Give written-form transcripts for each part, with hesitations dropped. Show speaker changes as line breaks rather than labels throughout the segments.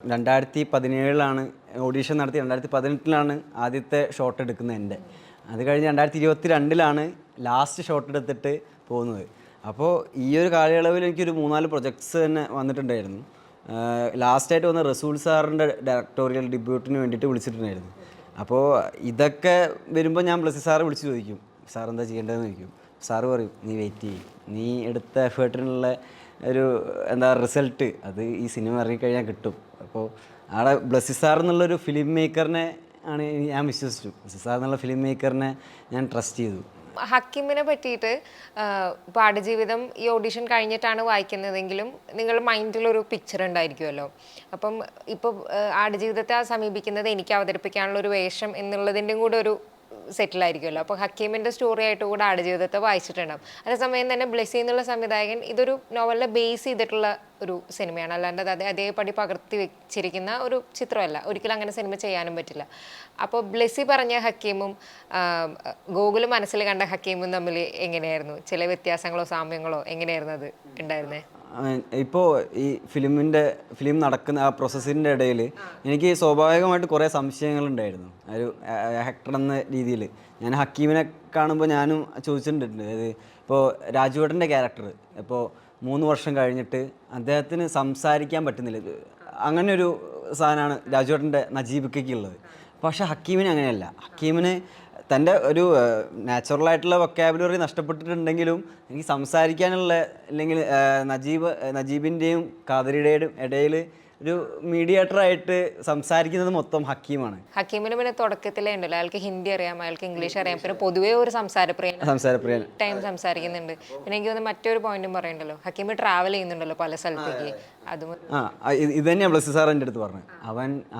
2017 audition നടത്തി 2018 ആദ്യത്തെ shot എടുക്കുന്നത് എൻ്റെ. അത് കഴിഞ്ഞ് 2022 ലാസ്റ്റ് ഷോട്ട് എടുത്തിട്ട് പോകുന്നത്. അപ്പോൾ ഈ ഒരു കാലയളവിൽ എനിക്കൊരു 3-4 പ്രൊജക്ട്സ് തന്നെ വന്നിട്ടുണ്ടായിരുന്നു. ലാസ്റ്റായിട്ട് വന്ന റസൂൽ സാറിൻ്റെ ഡയറക്ടോറിയൽ ഡെബ്യൂട്ടിന് വേണ്ടിയിട്ട് വിളിച്ചിട്ടുണ്ടായിരുന്നു. അപ്പോൾ ഇതൊക്കെ വരുമ്പോൾ ഞാൻ ബ്ലസ്സി സാറെ വിളിച്ച് ചോദിക്കും, സാർ എന്താ ചെയ്യേണ്ടതെന്ന് ചോദിക്കും. സാറ് പറയും, നീ വെയിറ്റ് ചെയ്യും, നീ എടുത്ത എഫേർട്ടിനുള്ള ഒരു റിസൾട്ട് അത് ഈ സിനിമ ഇറങ്ങിക്കഴിഞ്ഞാൽ കിട്ടും. അപ്പോൾ അവിടെ ബ്ലസ്സി സാർ എന്നുള്ളൊരു ഫിലിം മേക്കറിനെ ആണ് ഞാൻ വിശ്വസിച്ചു. ബ്ലസ്സി സാർ എന്നുള്ള ഫിലിം മേക്കറിനെ ഞാൻ ട്രസ്റ്റ് ചെയ്തു.
ഹക്കീമിനെ പറ്റിയിട്ട് ഇപ്പോൾ ആടുജീവിതം ഈ ഓഡിഷൻ കഴിഞ്ഞിട്ടാണ് വായിക്കുന്നതെങ്കിലും നിങ്ങളുടെ മൈൻഡിലൊരു പിക്ചർ ഉണ്ടായിരിക്കുമല്ലോ. അപ്പം ഇപ്പോൾ ആടുജീവിതത്തെ സമീപിക്കുന്നത് എനിക്ക് അവതരിപ്പിക്കാനുള്ള ഒരു വേഷം എന്നുള്ളതിൻ്റെയും കൂടെ ഒരു സെറ്റിലായിരിക്കുമല്ലോ. അപ്പോൾ ഹക്കീമിൻ്റെ സ്റ്റോറി ആയിട്ട് കൂടെ ആടുജീവിതത്തെ വായിച്ചിട്ടുണ്ടാകും. അതേസമയം തന്നെ ബ്ലെസ്സി എന്നുള്ള സംവിധായകൻ ഇതൊരു നോവലിനെ ബേസ് ചെയ്തിട്ടുള്ള ഒരു സിനിമയാണ്, അല്ലാണ്ട് അത് അതേപടി പകർത്തി വെച്ചിരിക്കുന്ന ഒരു ചിത്രമല്ല. ഒരിക്കലും അങ്ങനെ സിനിമ ചെയ്യാനും പറ്റില്ല. അപ്പോൾ ബ്ലെസ്സി പറഞ്ഞ ഹക്കീമും ഗോകുൽ മനസ്സിൽ കണ്ട ഹക്കീമും തമ്മിൽ എങ്ങനെയായിരുന്നു? ചില വ്യത്യാസങ്ങളോ സാമ്യങ്ങളോ എങ്ങനെയായിരുന്നു അത് ഉണ്ടായിരുന്നത്?
ഇപ്പോൾ ഈ ഫിലിം നടക്കുന്ന ആ പ്രോസസ്സിൻ്റെ ഇടയിൽ എനിക്ക് സ്വാഭാവികമായിട്ട് കുറേ സംശയങ്ങളുണ്ടായിരുന്നു. ഒരു ആക്ടർ എന്ന രീതിയിൽ ഞാൻ ഹക്കീമിനെ കാണുമ്പോൾ ഞാനും ചോദിച്ചിട്ടുണ്ട്. അതായത് ഇപ്പോൾ രാജുവേട്ടൻ്റെ ക്യാരക്ടർ ഇപ്പോൾ 3 വർഷം കഴിഞ്ഞിട്ട് അദ്ദേഹത്തിന് സംസാരിക്കാൻ പറ്റുന്നില്ല. അങ്ങനെ ഒരു സാധനമാണ് രാജുവേട്ടൻ്റെ നജീബിക്കുള്ളത്. പക്ഷേ ഹക്കീമിന് അങ്ങനെയല്ല. ഹക്കീമിന് തൻ്റെ ഒരു നാച്ചുറലായിട്ടുള്ള വൊക്കാബുലറി നഷ്ടപ്പെട്ടിട്ടുണ്ടെങ്കിലും എനിക്ക് സംസാരിക്കാനുള്ള, അല്ലെങ്കിൽ നജീബിൻ്റെയും കാദരിയുടെയും ഇടയിൽ ഒരു മീഡിയേറ്ററായിട്ട് സംസാരിക്കുന്നത് മൊത്തം ഹക്കീമാണ്.
ഹക്കീമിന് പിന്നെ തുടക്കത്തിലേ ഉണ്ടല്ലോ, അയാൾക്ക് ഹിന്ദി അറിയാം, അയാൾക്ക് ഇംഗ്ലീഷ് അറിയാം, പിന്നെ പൊതുവേ ഒരു സംസാരപ്രിയൻ ടൈം സംസാരിക്കുന്നുണ്ട്. പിന്നെ എനിക്ക് തോന്നുന്നു മറ്റൊരു പോയിന്റും പറയണ്ടല്ലോ, ഹക്കീം ട്രാവൽ ചെയ്യുന്നുണ്ടല്ലോ പല സ്ഥലത്തേക്ക്. അതും
ഇത് തന്നെയാണ് ബ്ലസ്സി സാർ എൻ്റെ അടുത്ത് പറഞ്ഞത്.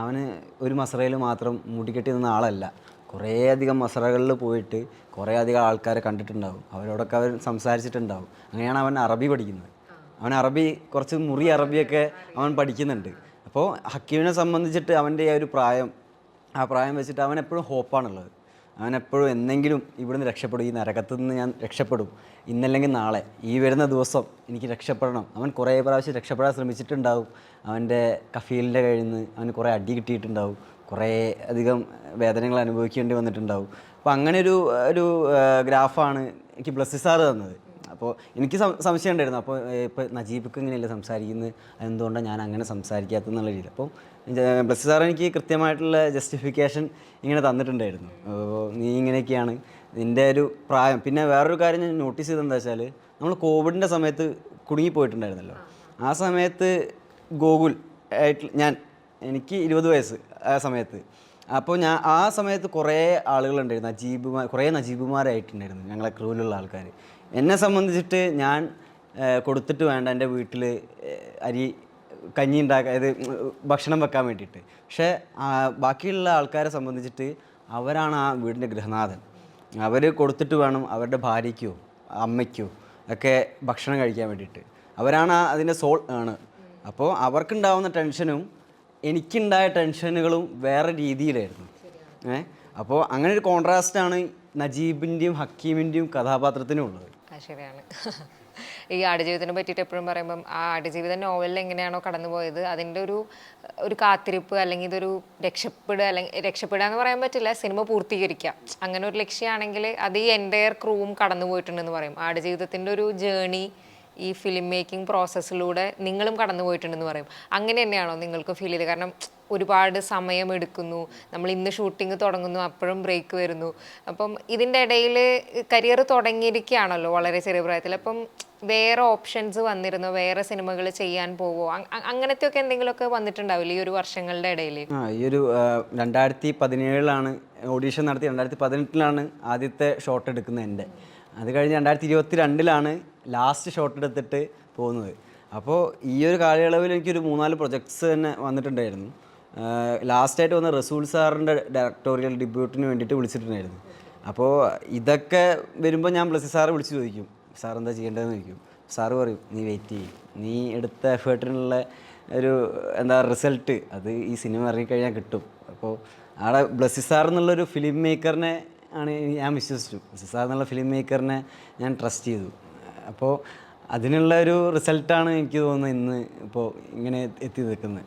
അവന് ഒരു മസറയിൽ മാത്രം മുടിക്കെട്ടി നിന്ന ആളല്ല. കുറേയധികം മസറകളിൽ പോയിട്ട് കുറേയധികം ആൾക്കാരെ കണ്ടിട്ടുണ്ടാവും, അവരോടൊക്കെ അവൻ സംസാരിച്ചിട്ടുണ്ടാവും. അങ്ങനെയാണ് അവൻ അറബി പഠിക്കുന്നത്. അവൻ അറബി കുറച്ച് മുറി അറബിയൊക്കെ അവൻ പഠിക്കുന്നുണ്ട്. അപ്പോൾ ഹക്കീമിനെ സംബന്ധിച്ചിട്ട് അവൻ്റെ ആ ഒരു പ്രായം വെച്ചിട്ട് അവൻ എപ്പോഴും ഹോപ്പാണുള്ളത്. അവൻ എപ്പോഴും എന്തെങ്കിലും ഇവിടുന്ന് രക്ഷപ്പെടും, ഈ നരകത്തു നിന്ന് ഞാൻ രക്ഷപ്പെടും, ഇന്നല്ലെങ്കിൽ നാളെ, ഈ വരുന്ന ദിവസം എനിക്ക് രക്ഷപ്പെടണം. അവൻ കുറേ പ്രാവശ്യം രക്ഷപ്പെടാൻ ശ്രമിച്ചിട്ടുണ്ടാവും. അവൻ്റെ കഫീലിൻ്റെ കയ്യിൽ നിന്ന് അവന് കുറേ അടി കിട്ടിയിട്ടുണ്ടാവും, കുറേ അധികം വേദനകൾ അനുഭവിക്കേണ്ടി വന്നിട്ടുണ്ടാവും. അപ്പോൾ അങ്ങനെ ഒരു ഗ്രാഫാണ് എനിക്ക് ബ്ലസ്സി സാറ് തന്നത്. അപ്പോൾ എനിക്ക് സംശയം ഉണ്ടായിരുന്നു. അപ്പോൾ ഇപ്പോൾ നജീബിക്ക് ഇങ്ങനെയല്ലേ സംസാരിക്കുന്നത്, അതെന്തുകൊണ്ടാണ് ഞാൻ അങ്ങനെ സംസാരിക്കാത്തതെന്നുള്ള രീതിയിൽ. അപ്പോൾ ബ്ലസ്സി സാർ എനിക്ക് കൃത്യമായിട്ടുള്ള ജസ്റ്റിഫിക്കേഷൻ ഇങ്ങനെ തന്നിട്ടുണ്ടായിരുന്നു. നീ ഇങ്ങനെയൊക്കെയാണ്, നിൻ്റെ ഒരു പ്രായം. പിന്നെ വേറൊരു കാര്യം ഞാൻ നോട്ടീസ് ചെയ്തതെന്താ വെച്ചാൽ, നമ്മൾ കോവിഡിൻ്റെ സമയത്ത് കുടുങ്ങിപ്പോയിട്ടുണ്ടായിരുന്നല്ലോ. ആ സമയത്ത് ഗോകുൽ ആയിട്ട് എനിക്ക് 20 വയസ്സ് ആ സമയത്ത്. അപ്പോൾ ആ സമയത്ത് കുറേ ആളുകളുണ്ടായിരുന്നു, കുറേ നജീബുമാരായിട്ടുണ്ടായിരുന്നു ഞങ്ങളെ ക്രൂവിലുള്ള ആൾക്കാർ. എന്നെ സംബന്ധിച്ചിട്ട് ഞാൻ കൊടുത്തിട്ട് വേണ്ട എൻ്റെ വീട്ടിൽ കഞ്ഞി ഉണ്ടാക്കാൻ, അതായത് ഭക്ഷണം വെക്കാൻ വേണ്ടിയിട്ട്. പക്ഷേ ബാക്കിയുള്ള ആൾക്കാരെ സംബന്ധിച്ചിട്ട് അവരാണ് ആ വീടിൻ്റെ ഗൃഹനാഥൻ. അവർ കൊടുത്തിട്ട് വേണം അവരുടെ ഭാര്യയ്ക്കോ അമ്മയ്ക്കോ ഒക്കെ ഭക്ഷണം കഴിക്കാൻ വേണ്ടിയിട്ട്. അവരാണ് അതിൻ്റെ സോൾ ആണ്. അപ്പോൾ അവർക്കുണ്ടാവുന്ന ടെൻഷനും എനിക്കുണ്ടായ ടെൻഷനുകളും വേറെ രീതിയിലായിരുന്നു. അപ്പോൾ അങ്ങനെ ഒരു കോൺട്രാസ്റ്റാണ് നജീബിൻ്റെയും ഹക്കീമിൻ്റെയും കഥാപാത്രത്തിനും ഉള്ളത്.
ശരിയാണ്. ഈ ആടുജീവിതത്തിനെ പറ്റിയിട്ട് എപ്പോഴും പറയുമ്പം ആ ആടുജീവിതം നോവലിൽ എങ്ങനെയാണോ കടന്നുപോയത് അതിൻ്റെ ഒരു കാത്തിരിപ്പ്, അല്ലെങ്കിൽ ഇതൊരു രക്ഷപ്പെടുക എന്ന് പറയാൻ പറ്റില്ല, സിനിമ പൂർത്തീകരിക്കുക, അങ്ങനെ ഒരു ലക്ഷ്യമാണെങ്കിൽ അത് ഈ എൻ്റയർ ക്രൂവും കടന്നു പോയിട്ടുണ്ടെന്ന് പറയും. ആടുജീവിതത്തിൻ്റെ ഒരു ജേണി ഈ ഫിലിം മേക്കിംഗ് പ്രോസസ്സിലൂടെ നിങ്ങളും കടന്നു പോയിട്ടുണ്ടെന്ന് പറയും. അങ്ങനെ തന്നെയാണോ നിങ്ങൾക്ക് ഫീൽ ചെയ്തത്? കാരണം ഒരുപാട് സമയം എടുക്കുന്നു, നമ്മൾ ഇന്ന് ഷൂട്ടിംഗ് തുടങ്ങുന്നു, അപ്പോഴും ബ്രേക്ക് വരുന്നു. അപ്പം ഇതിൻ്റെ ഇടയിൽ കരിയർ തുടങ്ങിയിരിക്കുകയാണല്ലോ വളരെ ചെറിയ പ്രായത്തിൽ. അപ്പം വേറെ ഓപ്ഷൻസ് വന്നിരുന്നോ? വേറെ സിനിമകൾ ചെയ്യാൻ പോവോ? അങ്ങനത്തെയൊക്കെ എന്തെങ്കിലുമൊക്കെ വന്നിട്ടുണ്ടാവില്ല ഈ ഒരു വർഷങ്ങളുടെ ഇടയിൽ?
ഈ ഒരു 2017 ഓഡീഷൻ നടത്തി 2018 ആദ്യത്തെ ഷോട്ട് എടുക്കുന്നത് എൻ്റെ. അത് കഴിഞ്ഞ് 2022 ലാസ്റ്റ് ഷോട്ട് എടുത്തിട്ട് പോകുന്നത്. അപ്പോൾ ഈ ഒരു കാലയളവിൽ എനിക്കൊരു 3-4 പ്രൊജക്ട്സ് തന്നെ വന്നിട്ടുണ്ടായിരുന്നു. ലാസ്റ്റായിട്ട് വന്ന റസൂൽ സാറിൻ്റെ ഡയറക്ടോറിയൽ ഡെബ്യൂട്ടിന് വേണ്ടിയിട്ട് വിളിച്ചിട്ടുണ്ടായിരുന്നു. അപ്പോൾ ഇതൊക്കെ വരുമ്പോൾ ഞാൻ ബ്ലസ്സി സാറെ വിളിച്ച് ചോദിക്കും, സാർ എന്താ ചെയ്യേണ്ടതെന്ന് ചോദിക്കും. സാറ് പറയും, നീ വെയിറ്റ് ചെയ്യും, നീ എടുത്ത എഫേർട്ടിനുള്ള ഒരു റിസൾട്ട് അത് ഈ സിനിമ ഇറങ്ങിക്കഴിഞ്ഞാൽ കിട്ടും. അപ്പോൾ അവിടെ ബ്ലസ്സി സാർ എന്നുള്ളൊരു ഫിലിം മേക്കറിനെ ആണ് ഞാൻ വിശ്വസിച്ചു. ബ്ലസ്സി സാർ എന്നുള്ള ഫിലിം മേക്കറിനെ ഞാൻ ട്രസ്റ്റ് ചെയ്തു. അപ്പോൾ അതിനുള്ള ഒരു റിസൾട്ടാണ് എനിക്ക് തോന്നുന്നത് ഇന്ന് ഇപ്പോൾ ഇങ്ങനെ എത്തി നിൽക്കുന്നത്.